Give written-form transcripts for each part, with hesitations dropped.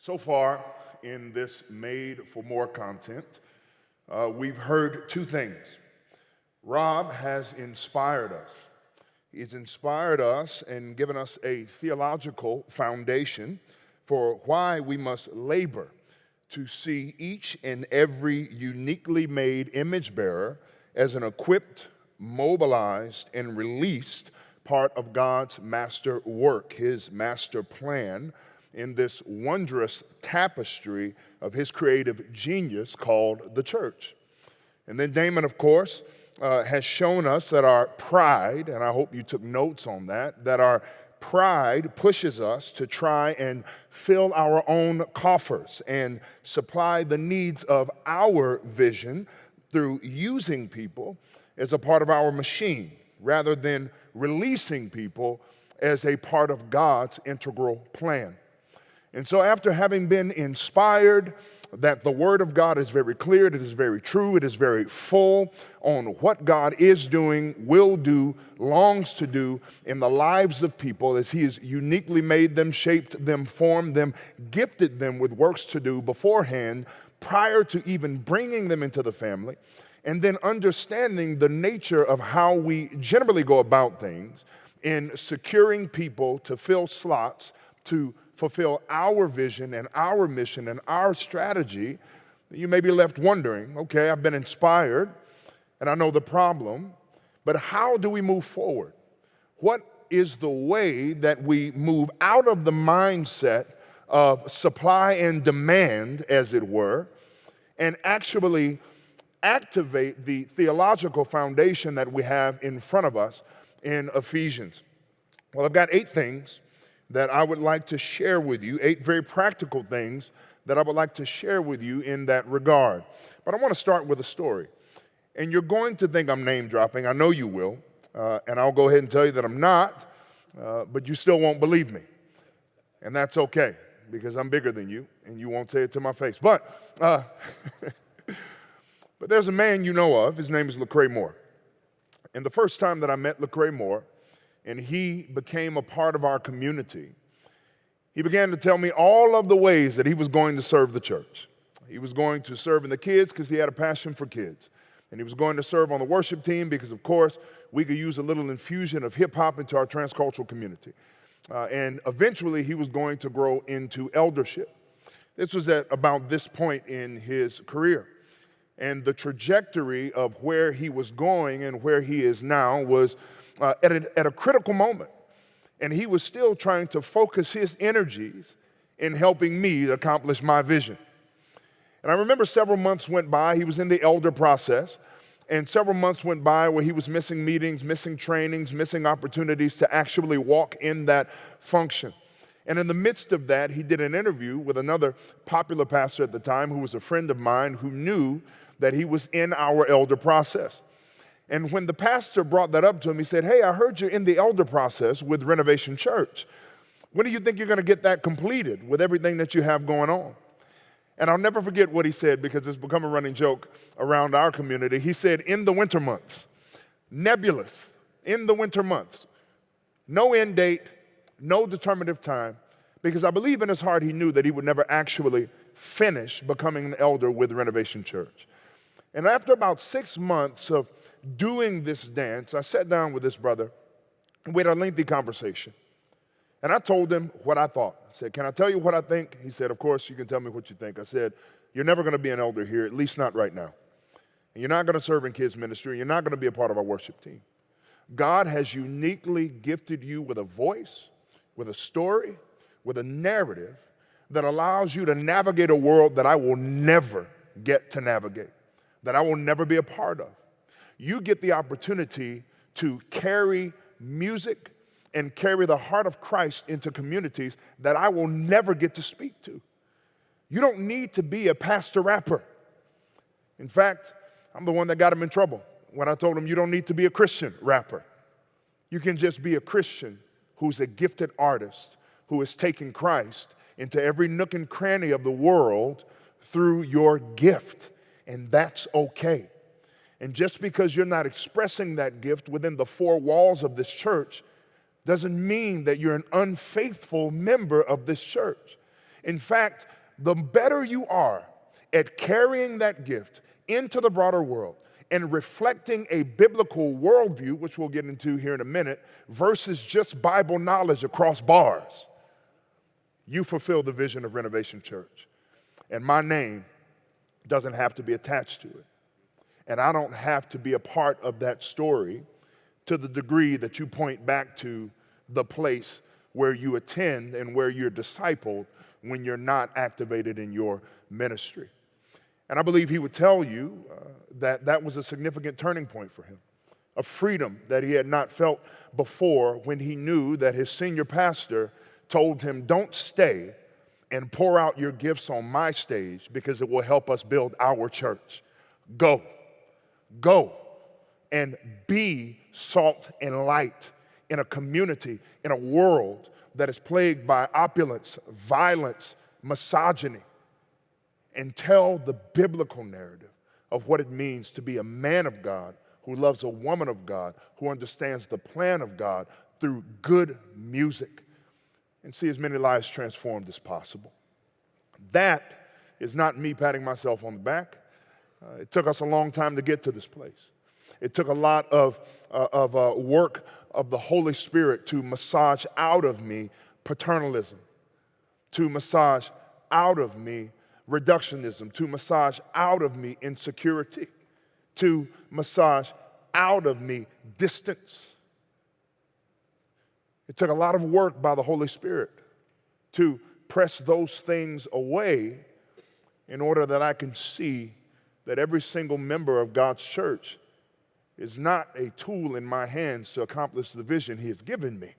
So far in this Made for More content, we've heard two things. Rob has inspired us. He's inspired us and given us a theological foundation for why we must labor to see each and every uniquely made image bearer as an equipped, mobilized, and released part of God's master work, his master plan in this wondrous tapestry of his creative genius called the church. And then Damon, of course, has shown us that our pride, and I hope you took notes on that our pride pushes us to try and fill our own coffers and supply the needs of our vision through using people as a part of our machine rather than releasing people as a part of God's integral plan. And so after having been inspired that the Word of God is very clear, it is very true, it is very full on what God is doing, will do, longs to do in the lives of people as He has uniquely made them, shaped them, formed them, gifted them with works to do beforehand prior to even bringing them into the family, and then understanding the nature of how we generally go about things in securing people to fill slots, to fulfill our vision and our mission and our strategy, you may be left wondering, okay, I've been inspired and I know the problem, but how do we move forward? What is the way that we move out of the mindset of supply and demand, as it were, and actually activate the theological foundation that we have in front of us in Ephesians? Well, I've got 8 things that I would like to share with you, 8 very practical things that I would like to share with you in that regard. But I want to start with a story. And you're going to think I'm name dropping. I know you will. And I'll go ahead and tell you that I'm not, but you still won't believe me. And that's okay, because I'm bigger than you, and you won't say it to my face. But there's a man you know of. His name is Lecrae Moore. And the first time that I met Lecrae Moore, and he became a part of our community, he began to tell me all of the ways that he was going to serve the church. He was going to serve in the kids because he had a passion for kids. And he was going to serve on the worship team because, of course, we could use a little infusion of hip-hop into our transcultural community. And eventually, he was going to grow into eldership. This was at about this point in his career. And the trajectory of where he was going and where he is now was at a critical moment. And he was still trying to focus his energies in helping me to accomplish my vision. And I remember several months went by. He was in the elder process. And several months went by where he was missing meetings, missing trainings, missing opportunities to actually walk in that function. And in the midst of that, he did an interview with another popular pastor at the time who was a friend of mine who knew that he was in our elder process. And when the pastor brought that up to him, he said, "Hey, I heard you're in the elder process with Renovation Church. When do you think you're going to get that completed with everything that you have going on?" And I'll never forget what he said because it's become a running joke around our community. He said, "In the winter months." Nebulous. In the winter months. No end date, no determinative time, because I believe in his heart he knew that he would never actually finish becoming an elder with Renovation Church. And after about 6 months of doing this dance, I sat down with this brother and we had a lengthy conversation. And I told him what I thought. I said, "Can I tell you what I think?" He said, "Of course, you can tell me what you think." I said, "You're never going to be an elder here, at least not right now. And you're not going to serve in kids ministry. You're not going to be a part of our worship team. God has uniquely gifted you with a voice, with a story, with a narrative that allows you to navigate a world that I will never get to navigate, that I will never be a part of. You get the opportunity to carry music and carry the heart of Christ into communities that I will never get to speak to. You don't need to be a pastor rapper. In fact, I'm the one that got him in trouble when I told him you don't need to be a Christian rapper. You can just be a Christian who's a gifted artist who is taking Christ into every nook and cranny of the world through your gift, and that's okay. And just because you're not expressing that gift within the 4 walls of this church doesn't mean that you're an unfaithful member of this church. In fact, the better you are at carrying that gift into the broader world and reflecting a biblical worldview, which we'll get into here in a minute, versus just Bible knowledge across bars, you fulfill the vision of Renovation Church. And my name doesn't have to be attached to it. And I don't have to be a part of that story to the degree that you point back to the place where you attend and where you're discipled when you're not activated in your ministry. And I believe he would tell you that that was a significant turning point for him, a freedom that he had not felt before when he knew that his senior pastor told him, don't stay and pour out your gifts on my stage because it will help us build our church. Go and be salt and light in a community, in a world that is plagued by opulence, violence, misogyny, and tell the biblical narrative of what it means to be a man of God who loves a woman of God, who understands the plan of God through good music, and see as many lives transformed as possible. That is not me patting myself on the back. It took us a long time to get to this place. It took a lot of work of the Holy Spirit to massage out of me paternalism, to massage out of me reductionism, to massage out of me insecurity, to massage out of me distance. It took a lot of work by the Holy Spirit to press those things away in order that I can see that every single member of God's church is not a tool in my hands to accomplish the vision he has given me,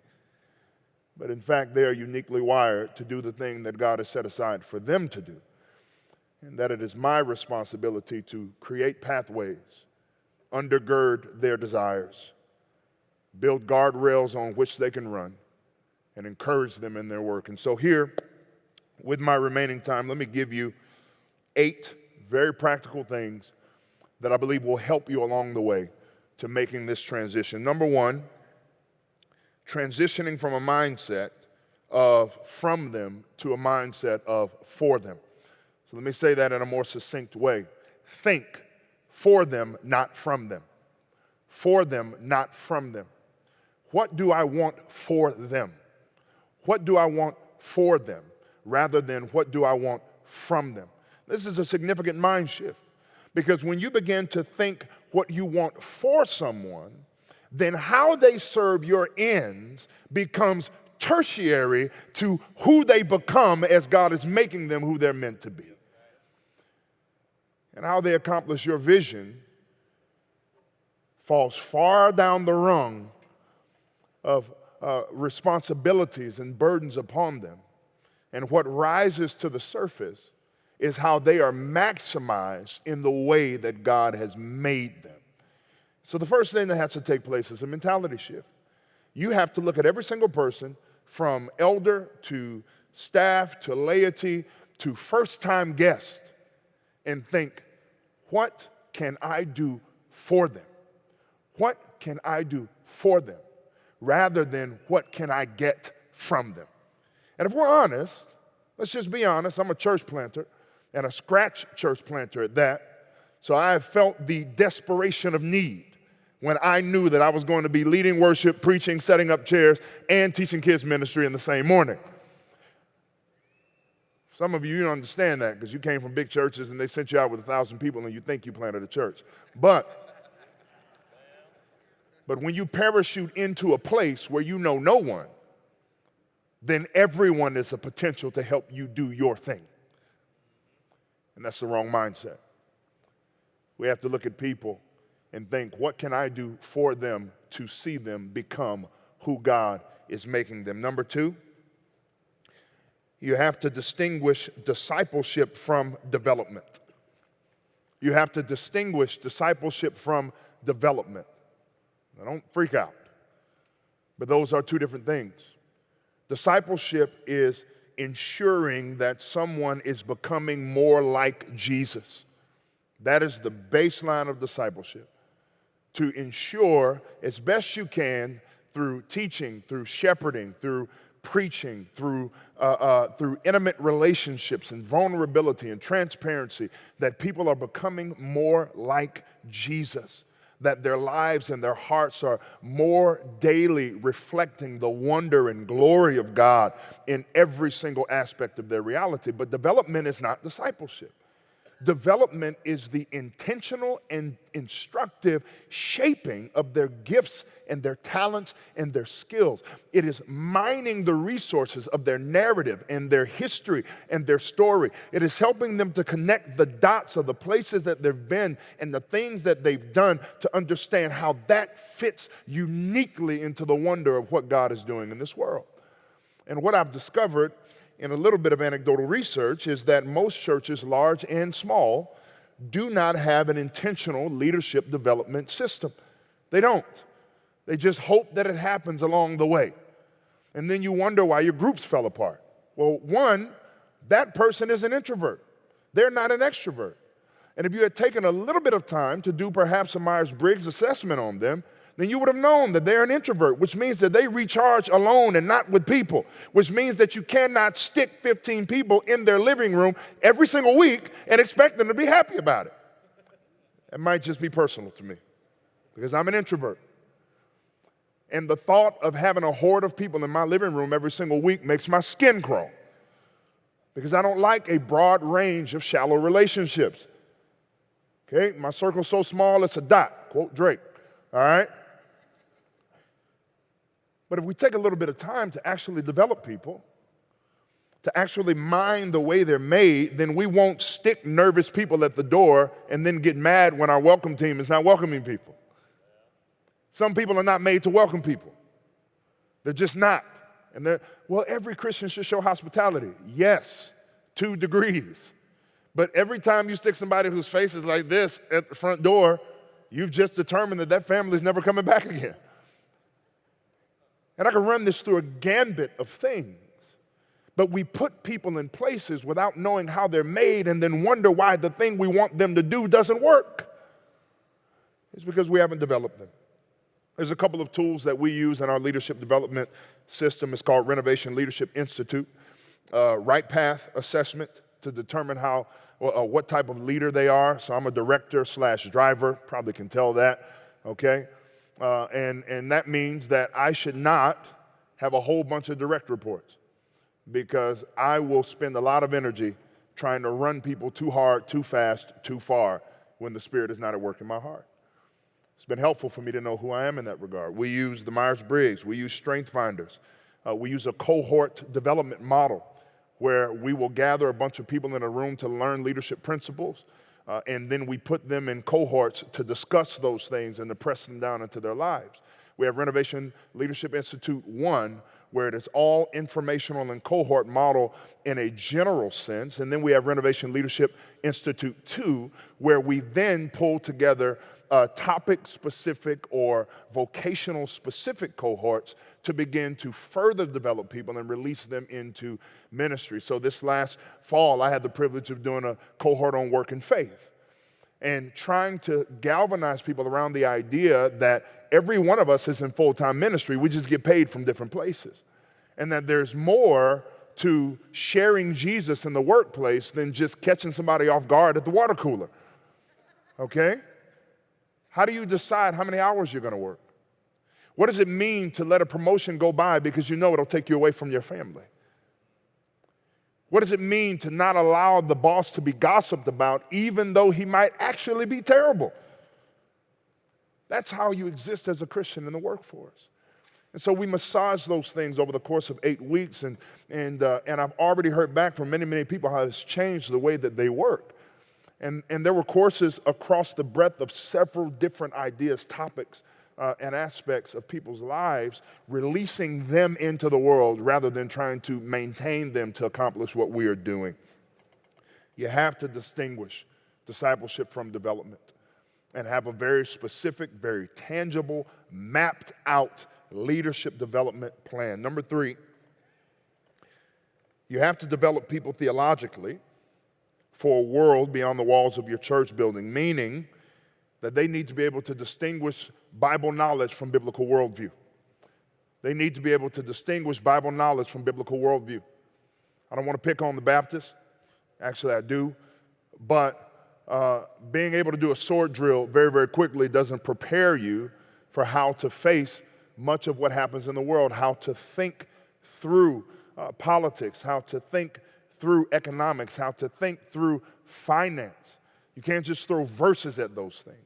but in fact they are uniquely wired to do the thing that God has set aside for them to do, and that it is my responsibility to create pathways, undergird their desires, build guardrails on which they can run, and encourage them in their work. And so here, with my remaining time, let me give you 8 very practical things that I believe will help you along the way to making this transition. Number 1, transitioning from a mindset of from them to a mindset of for them. So let me say that in a more succinct way. Think for them, not from them. For them, not from them. What do I want for them? What do I want for them rather than what do I want from them? This is a significant mind shift because when you begin to think what you want for someone, then how they serve your ends becomes tertiary to who they become as God is making them who they're meant to be. And how they accomplish your vision falls far down the rung of responsibilities and burdens upon them. And what rises to the surface is how they are maximized in the way that God has made them. So the first thing that has to take place is a mentality shift. You have to look at every single person, from elder to staff to laity to first-time guest, and think, what can I do for them? What can I do for them? Rather than what can I get from them? And if we're honest, let's just be honest, I'm a church planter and a scratch church planter at that. So I have felt the desperation of need when I knew that I was going to be leading worship, preaching, setting up chairs, and teaching kids ministry in the same morning. Some of you don't understand that because you came from big churches and they sent you out with 1,000 people and you think you planted a church. But when you parachute into a place where you know no one, then everyone is a potential to help you do your thing. And that's the wrong mindset. We have to look at people and think, what can I do for them to see them become who God is making them? Number 2, you have to distinguish discipleship from development. You have to distinguish discipleship from development. Now, don't freak out, but those are 2 different things. Discipleship is ensuring that someone is becoming more like Jesus. That is the baseline of discipleship. To ensure as best you can through teaching, through shepherding, through preaching, through through intimate relationships and vulnerability and transparency, that people are becoming more like Jesus, that their lives and their hearts are more daily reflecting the wonder and glory of God in every single aspect of their reality. But development is not discipleship. Development is the intentional and instructive shaping of their gifts and their talents and their skills. It is mining the resources of their narrative and their history and their story. It is helping them to connect the dots of the places that they've been and the things that they've done to understand how that fits uniquely into the wonder of what God is doing in this world. And what I've discovered in a little bit of anecdotal research is that most churches, large and small, do not have an intentional leadership development system. They don't. They just hope that it happens along the way. And then you wonder why your groups fell apart. Well, one, that person is an introvert. They're not an extrovert. And if you had taken a little bit of time to do perhaps a Myers-Briggs assessment on them, then you would have known that they're an introvert, which means that they recharge alone and not with people, which means that you cannot stick 15 people in their living room every single week and expect them to be happy about it. It might just be personal to me because I'm an introvert. And the thought of having a horde of people in my living room every single week makes my skin crawl because I don't like a broad range of shallow relationships. Okay, my circle's so small it's a dot, quote Drake, all right? But if we take a little bit of time to actually develop people, to actually mind the way they're made, then we won't stick nervous people at the door and then get mad when our welcome team is not welcoming people. Some people are not made to welcome people. They're just not. And well, every Christian should show hospitality. Yes, 2 degrees. But every time you stick somebody whose face is like this at the front door, you've just determined that that family is never coming back again. And I can run this through a gambit of things. But we put people in places without knowing how they're made and then wonder why the thing we want them to do doesn't work. It's because we haven't developed them. There's a couple of tools that we use in our leadership development system. It's called Renovation Leadership Institute. Right path assessment to determine what type of leader they are. So I'm a director/driver, probably can tell that, okay? And that means that I should not have a whole bunch of direct reports because I will spend a lot of energy trying to run people too hard, too fast, too far when the Spirit is not at work in my heart. It's been helpful for me to know who I am in that regard. We use the Myers-Briggs. We use Strength Finders. We use a cohort development model where we will gather a bunch of people in a room to learn leadership principles. And then we put them in cohorts to discuss those things and to press them down into their lives. We have Renovation Leadership Institute 1, where it is all informational and cohort model in a general sense. And then we have Renovation Leadership Institute 2, where we then pull together topic-specific or vocational-specific cohorts to begin to further develop people and release them into ministry. So this last fall, I had the privilege of doing a cohort on work and faith and trying to galvanize people around the idea that every one of us is in full-time ministry. We just get paid from different places. And that there's more to sharing Jesus in the workplace than just catching somebody off guard at the water cooler. Okay? How do you decide how many hours you're going to work? What does it mean to let a promotion go by because you know it'll take you away from your family? What does it mean to not allow the boss to be gossiped about even though he might actually be terrible? That's how you exist as a Christian in the workforce. And so we massage those things over the course of 8 weeks, and I've already heard back from many, many people how it's changed the way that they work. And there were courses across the breadth of several different ideas, topics, and aspects of people's lives, releasing them into the world rather than trying to maintain them to accomplish what we are doing. You have to distinguish discipleship from development and have a very specific, very tangible, mapped out leadership development plan. Number 3, you have to develop people theologically for a world beyond the walls of your church building, meaning that they need to be able to distinguish Bible knowledge from biblical worldview. They need to be able to distinguish Bible knowledge from biblical worldview. I don't want to pick on the Baptists. Actually, I do. But being able to do a sword drill very, very quickly doesn't prepare you for how to face much of what happens in the world, how to think through politics, how to think through economics, how to think through finance. You can't just throw verses at those things.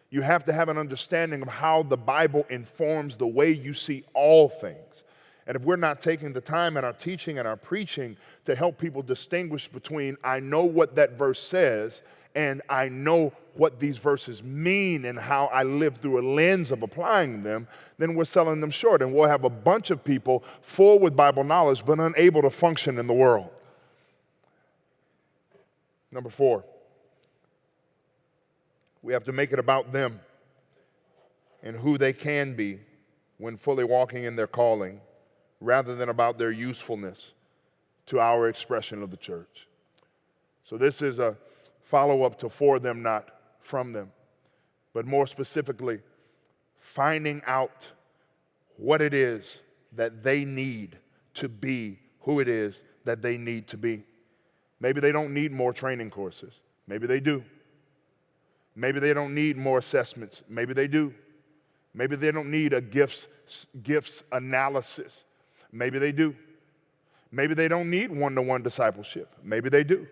You have to have an understanding of how the Bible informs the way you see all things. And if we're not taking the time in our teaching and our preaching to help people distinguish between I know what that verse says and I know what these verses mean and how I live through a lens of applying them, then we're selling them short. And we'll have a bunch of people full with Bible knowledge but unable to function in the world. Number 4, we have to make it about them and who they can be when fully walking in their calling, rather than about their usefulness to our expression of the church. So this is a follow-up to for them, not from them. But more specifically, finding out what it is that they need to be who it is that they need to be. Maybe they don't need more training courses. Maybe they do. Maybe they don't need more assessments. Maybe they do. Maybe they don't need a gifts analysis. Maybe they do. Maybe they don't need one-to-one discipleship. Maybe they do.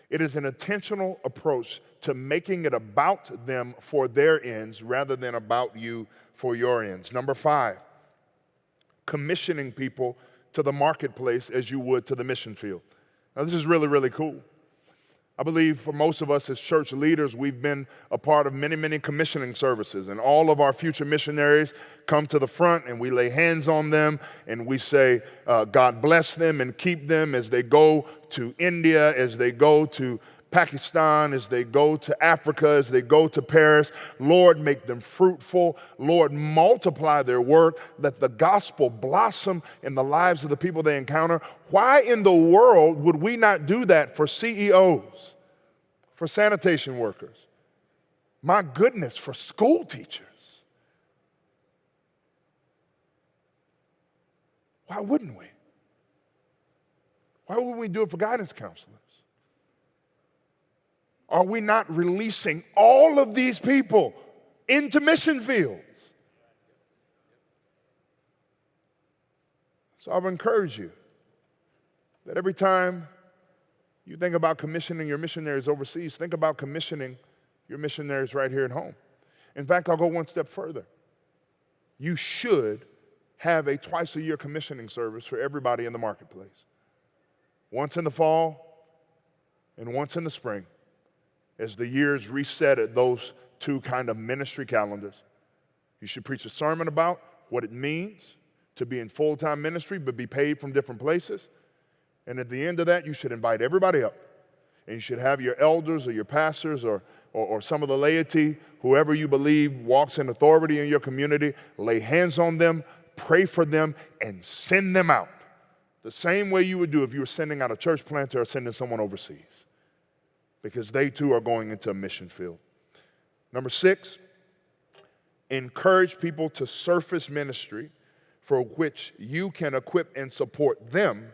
It is an intentional approach to making it about them for their ends rather than about you for your ends. Number 5, commissioning people to the marketplace as you would to the mission field. Now, this is really, really cool. I believe for most of us as church leaders, we've been a part of many, many commissioning services, and all of our future missionaries come to the front and we lay hands on them and we say, God bless them and keep them as they go to India, as they go to Pakistan, as they go to Africa, as they go to Paris. Lord, make them fruitful. Lord, multiply their work. Let the gospel blossom in the lives of the people they encounter. Why in the world would we not do that for CEOs, for sanitation workers? My goodness, for school teachers. Why wouldn't we? Why wouldn't we do it for guidance counselors? Are we not releasing all of these people into mission fields? So I would encourage you that every time you think about commissioning your missionaries overseas, think about commissioning your missionaries right here at home. In fact, I'll go one step further. You should have a twice-a-year commissioning service for everybody in the marketplace. Once in the fall and once in the spring, as the years reset at those two kind of ministry calendars. You should preach a sermon about what it means to be in full-time ministry but be paid from different places. And at the end of that, you should invite everybody up. And you should have your elders or your pastors or some of the laity, whoever you believe walks in authority in your community, lay hands on them, pray for them, and send them out. The same way you would do if you were sending out a church planter or sending someone overseas, because they too are going into a mission field. Number 6, encourage people to surface ministry for which you can equip and support them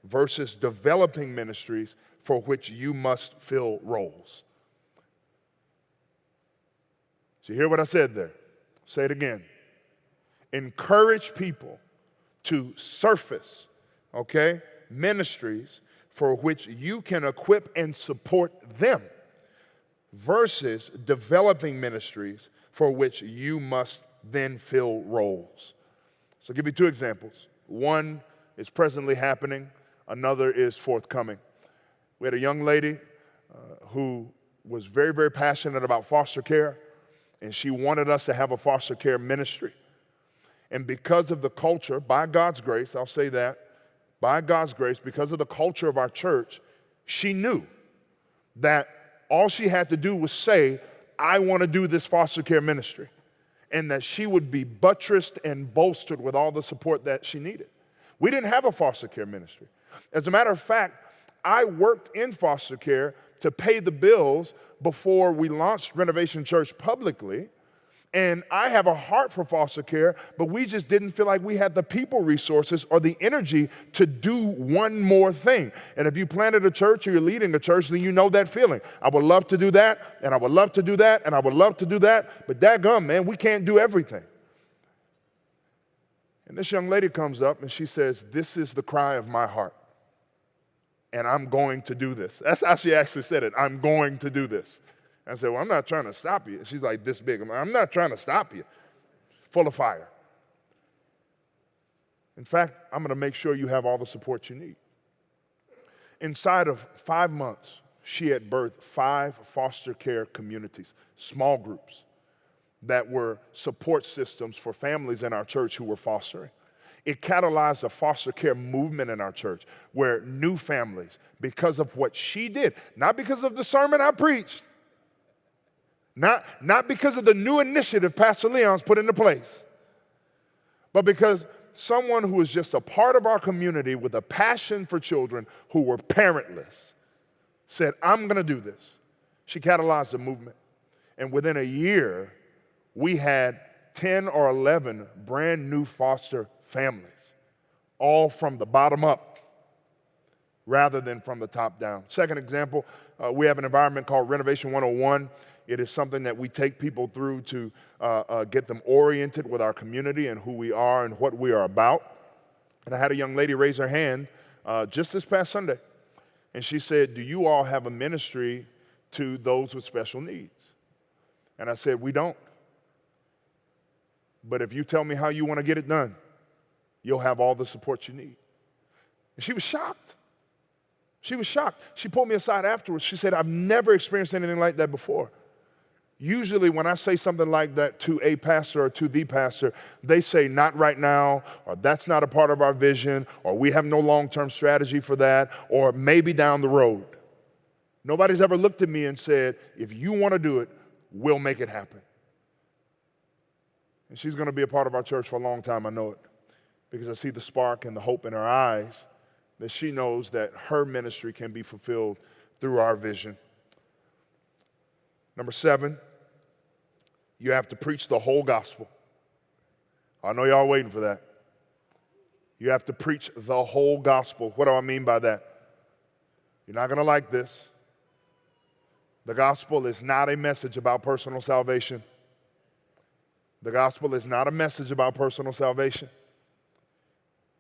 versus developing ministries for which you must fill roles. So you hear what I said there? Say it again. Encourage people to surface, ministries for which you can equip and support them versus developing ministries for which you must then fill roles. So I'll give you 2 examples. One is presently happening. Another is forthcoming. We had a young lady who was very, very passionate about foster care, and she wanted us to have a foster care ministry. And because of the culture, by God's grace, I'll say that, by God's grace, because of the culture of our church, she knew that all she had to do was say, I want to do this foster care ministry, and that she would be buttressed and bolstered with all the support that she needed. We didn't have a foster care ministry. As a matter of fact, I worked in foster care to pay the bills before we launched Renovation Church publicly, And I have a heart for foster care, but we just didn't feel like we had the people resources or the energy to do one more thing. And if you planted a church or you're leading a church, then you know that feeling. I would love to do that, and I would love to do that, and I would love to do that, but dadgum, man, we can't do everything. And this young lady comes up and she says, "This is the cry of my heart, and I'm going to do this." That's how she actually said it. "I'm going to do this." I said, "Well, I'm not trying to stop you." She's like this big. I'm not trying to stop you. Full of fire. In fact, I'm going to make sure you have all the support you need. Inside of 5 months, she had birthed 5 foster care communities, small groups that were support systems for families in our church who were fostering. It catalyzed a foster care movement in our church where new families, because of what she did, not because of the sermon I preached, not because of the new initiative Pastor Léonce put into place, but because someone who was just a part of our community with a passion for children who were parentless said, "I'm going to do this." She catalyzed a movement. And within a year, we had 10 or 11 brand new foster families, all from the bottom up rather than from the top down. Second example, we have an environment called Renovation 101. It is something that we take people through to get them oriented with our community and who we are and what we are about. And I had a young lady raise her hand just this past Sunday. And she said, "Do you all have a ministry to those with special needs?" And I said, "We don't. But if you tell me how you want to get it done, you'll have all the support you need." And she was shocked. She was shocked. She pulled me aside afterwards. She said, "I've never experienced anything like that before." Usually when I say something like that to a pastor or to the pastor, they say, "Not right now," or "That's not a part of our vision," or "We have no long-term strategy for that," or "Maybe down the road." Nobody's ever looked at me and said, "If you want to do it, we'll make it happen." And she's going to be a part of our church for a long time, I know it, because I see the spark and the hope in her eyes that she knows that her ministry can be fulfilled through our vision. Number 7, you have to preach the whole gospel. I know y'all waiting for that. You have to preach the whole gospel. What do I mean by that? You're not going to like this. The gospel is not a message about personal salvation. The gospel is not a message about personal salvation.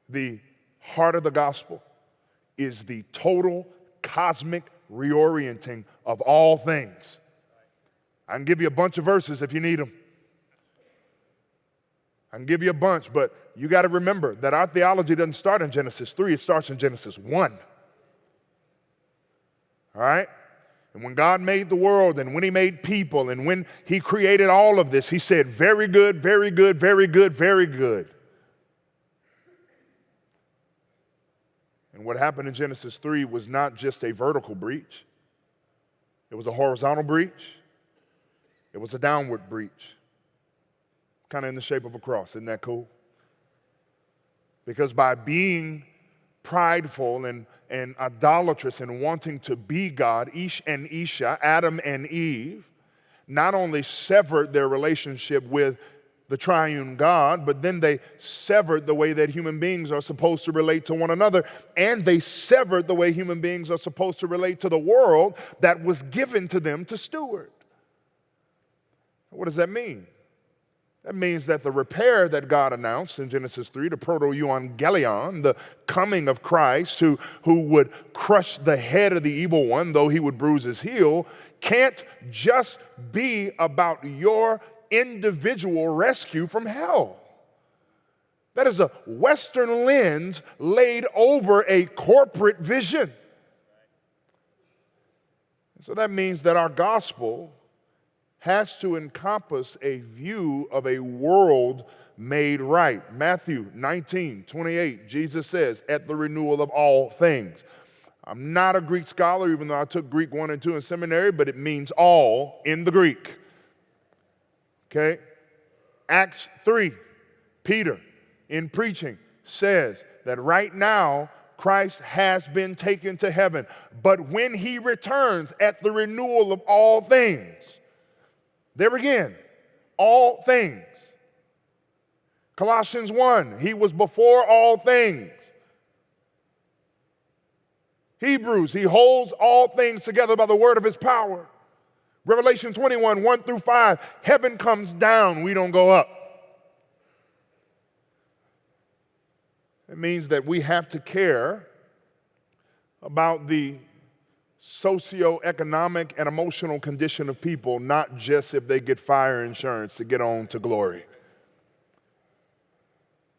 The heart of the gospel is the total cosmic reorienting of all things. I can give you a bunch of verses if you need them. I can give you a bunch, but you got to remember that our theology doesn't start in Genesis 3, it starts in Genesis 1. All right? And when God made the world and when he made people and when he created all of this, he said, "Very good, very good, very good, very good." And what happened in Genesis 3 was not just a vertical breach. It was a horizontal breach. It was a downward breach, kind of in the shape of a cross. Isn't that cool? Because by being prideful and idolatrous and wanting to be God, Ish and Isha, Adam and Eve, not only severed their relationship with the triune God, but then they severed the way that human beings are supposed to relate to one another, and they severed the way human beings are supposed to relate to the world that was given to them to steward. What does that mean? That means that the repair that God announced in Genesis 3, the proto-euangelion, the coming of Christ who would crush the head of the evil one, though he would bruise his heel, can't just be about your individual rescue from hell. That is a Western lens laid over a corporate vision. So that means that our gospel has to encompass a view of a world made right. Matthew 19:28, Jesus says, "At the renewal of all things." I'm not a Greek scholar, even though I took Greek 1 and 2 in seminary, but it means all in the Greek. Okay? Acts 3, Peter, in preaching, says that right now, Christ has been taken to heaven. But when he returns at the renewal of all things, there again, all things. Colossians 1, he was before all things. Hebrews, he holds all things together by the word of his power. Revelation 21, 1 through 5, heaven comes down, we don't go up. It means that we have to care about the socioeconomic and emotional condition of people, not just if they get fire insurance to get on to glory.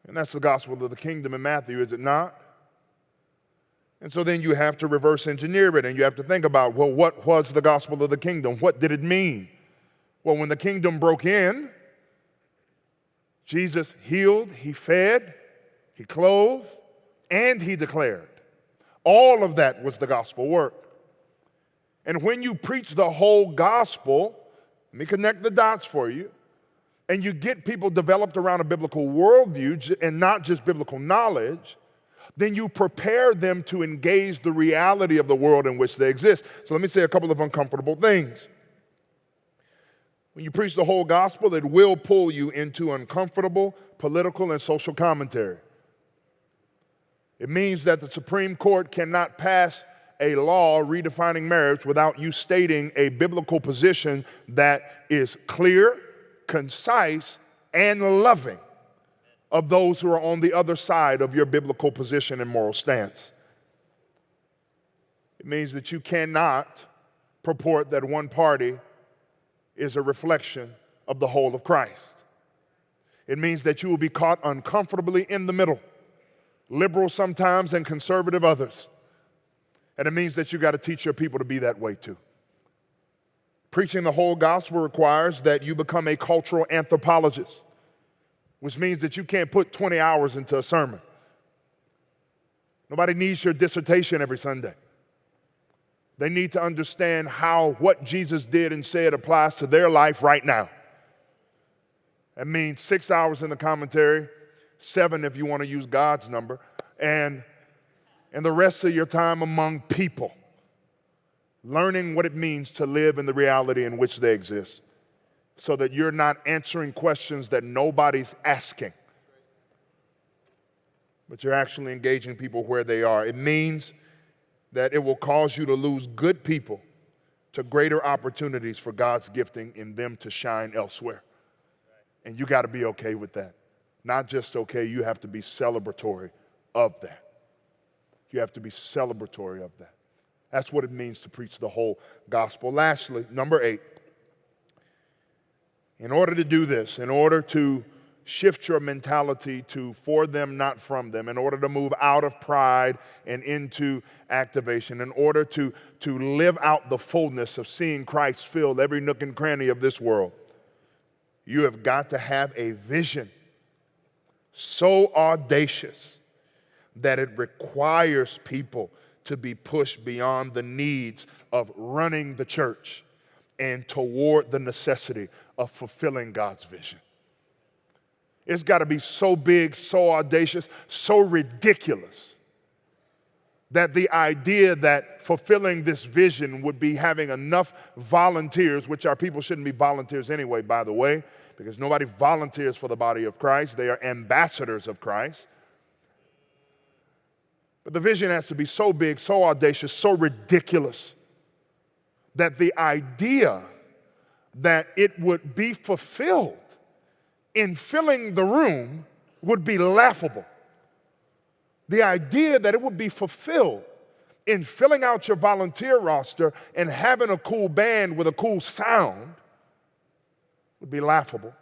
And that's the gospel of the kingdom in Matthew, is it not? And so then you have to reverse engineer it, and you have to think about, well, what was the gospel of the kingdom? What did it mean? Well, when the kingdom broke in, Jesus healed, he fed, he clothed, and he declared. All of that was the gospel work. And when you preach the whole gospel, let me connect the dots for you, and you get people developed around a biblical worldview and not just biblical knowledge, then you prepare them to engage the reality of the world in which they exist. So let me say a couple of uncomfortable things. When you preach the whole gospel, it will pull you into uncomfortable political and social commentary. It means that the Supreme Court cannot pass a law redefining marriage without you stating a biblical position that is clear, concise, and loving of those who are on the other side of your biblical position and moral stance. It means that you cannot purport that one party is a reflection of the whole of Christ. It means that you will be caught uncomfortably in the middle, liberal sometimes and conservative others. And it means that you got to teach your people to be that way too. Preaching the whole gospel requires that you become a cultural anthropologist, which means that you can't put 20 hours into a sermon. Nobody needs your dissertation every Sunday. They need to understand how what Jesus did and said applies to their life right now. That means 6 hours in the commentary, 7 if you want to use God's number, and the rest of your time among people, learning what it means to live in the reality in which they exist, so that you're not answering questions that nobody's asking, but you're actually engaging people where they are. It means that it will cause you to lose good people to greater opportunities for God's gifting in them to shine elsewhere. And you got to be okay with that. Not just okay, you have to be celebratory of that. You have to be celebratory of that. That's what it means to preach the whole gospel. Lastly, number 8, in order to do this, in order to shift your mentality to for them, not from them, in order to move out of pride and into activation, in order to live out the fullness of seeing Christ fill every nook and cranny of this world, you have got to have a vision so audacious that it requires people to be pushed beyond the needs of running the church and toward the necessity of fulfilling God's vision. It's got to be so big, so audacious, so ridiculous that the idea that fulfilling this vision would be having enough volunteers, which our people shouldn't be volunteers anyway, by the way, because nobody volunteers for the body of Christ. They are ambassadors of Christ. But the vision has to be so big, so audacious, so ridiculous that the idea that it would be fulfilled in filling the room would be laughable. The idea that it would be fulfilled in filling out your volunteer roster and having a cool band with a cool sound would be laughable.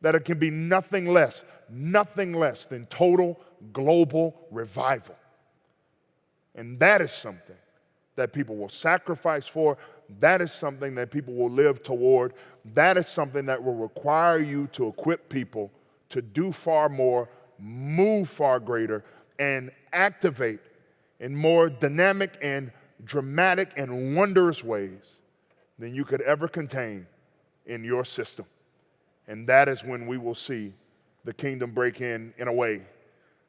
That it can be nothing less than total global revival. And that is something that people will sacrifice for. That is something that people will live toward. That is something that will require you to equip people to do far more, move far greater, and activate in more dynamic and dramatic and wondrous ways than you could ever contain in your system. And that is when we will see the kingdom break in a way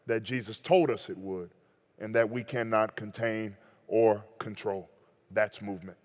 that Jesus told us it would, and that we cannot contain or control. That's movement.